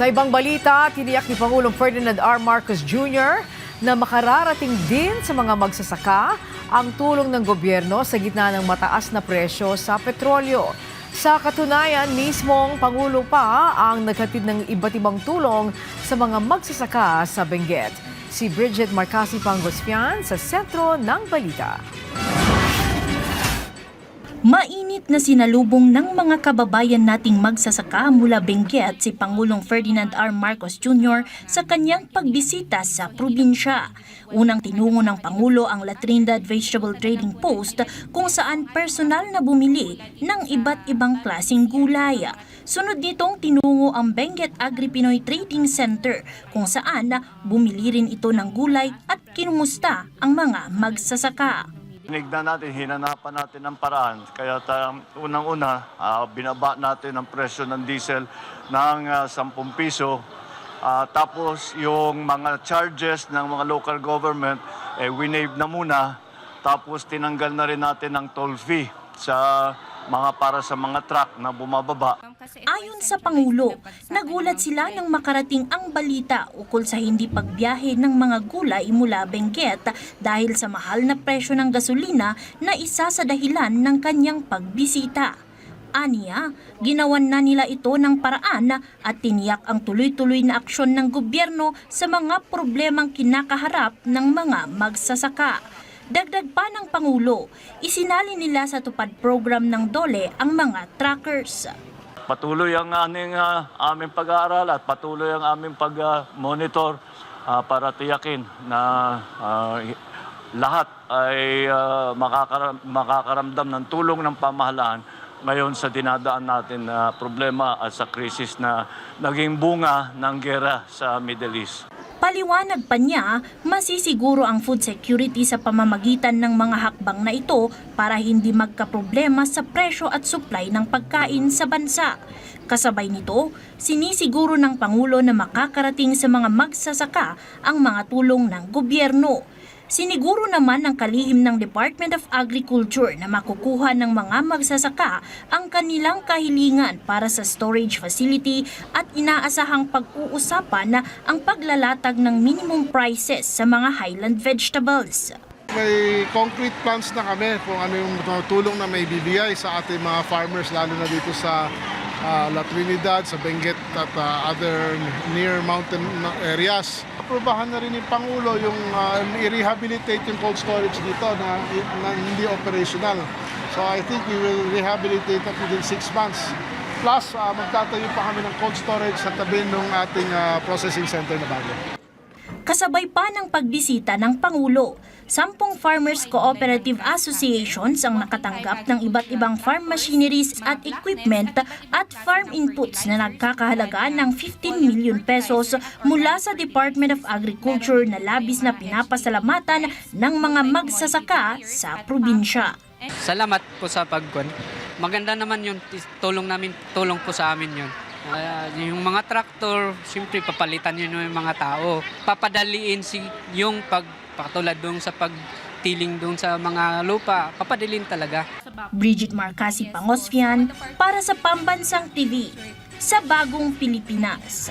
Sa ibang balita, tiniyak ni Pangulong Ferdinand R. Marcos Jr. na makararating din sa mga magsasaka ang tulong ng gobyerno sa gitna ng mataas na presyo sa petrolyo. Sa katunayan, mismong Pangulo pa ang naghatid ng iba't ibang tulong sa mga magsasaka sa Benguet. Si Bridget Marcasi Pangosfian sa sentro ng balita. Mainit na sinalubong ng mga kababayan nating magsasaka mula Benguet si Pangulong Ferdinand R. Marcos Jr. sa kanyang pagbisita sa probinsya. Unang tinungo ng Pangulo ang La Trinidad Vegetable Trading Post kung saan personal na bumili ng iba't ibang klaseng gulay. Sunod nitong tinungo ang Benguet Agri-Pinoy Trading Center kung saan bumili rin ito ng gulay at kinumusta ang mga magsasaka. Tinignan natin, hinanapan natin ng paraan. Kaya unang-una, binaba natin ang presyo ng diesel ng 10 piso. Tapos yung mga charges ng mga local government, winave na muna. Tapos tinanggal na rin natin ang toll fee sa para sa mga truck na bumababa. Ayon sa Pangulo, nagulat sila nang makarating ang balita ukol sa hindi pagbiyahe ng mga gulay mula Benguet dahil sa mahal na presyo ng gasolina na isa sa dahilan ng kanyang pagbisita. Aniya, ginawan na nila ito ng paraan at tiniyak ang tuloy-tuloy na aksyon ng gobyerno sa mga problemang kinakaharap ng mga magsasaka. Dagdag pa ng Pangulo, isinali nila sa tupad program ng DOLE ang mga truckers. Patuloy ang aming pag-aaral at patuloy ang aming pag-monitor para tiyakin na lahat ay makakaramdam ng tulong ng pamahalaan ngayon sa dinadaan natin na problema at sa krisis na naging bunga ng gera sa Middle East. Paliwanag pa niya, masisiguro ang food security sa pamamagitan ng mga hakbang na ito para hindi magkaproblema sa presyo at supply ng pagkain sa bansa. Kasabay nito, sinisiguro ng Pangulo na makakarating sa mga magsasaka ang mga tulong ng gobyerno. Siniguro naman ng kalihim ng Department of Agriculture na makukuha ng mga magsasaka ang kanilang kahilingan para sa storage facility at inaasahang pag-uusapan na ang paglalatag ng minimum prices sa mga highland vegetables. May concrete plans na kami kung ano yung tulong na may bibigay sa ating mga farmers lalo na dito sa La Trinidad, sa Benguet at other near mountain areas. Aprobahan na rin ng Pangulo yung i-rehabilitate yung cold storage dito na hindi operational. So I think we will rehabilitate that within 6 months. Plus, magtatayo pa kami ng cold storage sa tabi ng ating processing center na bago. Kasabay pa ng pagbisita ng Pangulo, 10 Farmers Cooperative Associations ang nakatanggap ng iba't ibang farm machineries at equipment at farm inputs na nagkakahalaga ng 15 million pesos mula sa Department of Agriculture na labis na pinapasalamatan ng mga magsasaka sa probinsya. Salamat po sa pagkuhan. Maganda naman yung tulong po sa amin yun. Yung mga traktor, siyempre papalitan yun yung mga tao. Papadaliin yung pagpatulad doon sa pagtiling doon sa mga lupa, papadalin talaga. Bridget Marcasi Pangosfian para sa Pambansang TV sa Bagong Pilipinas.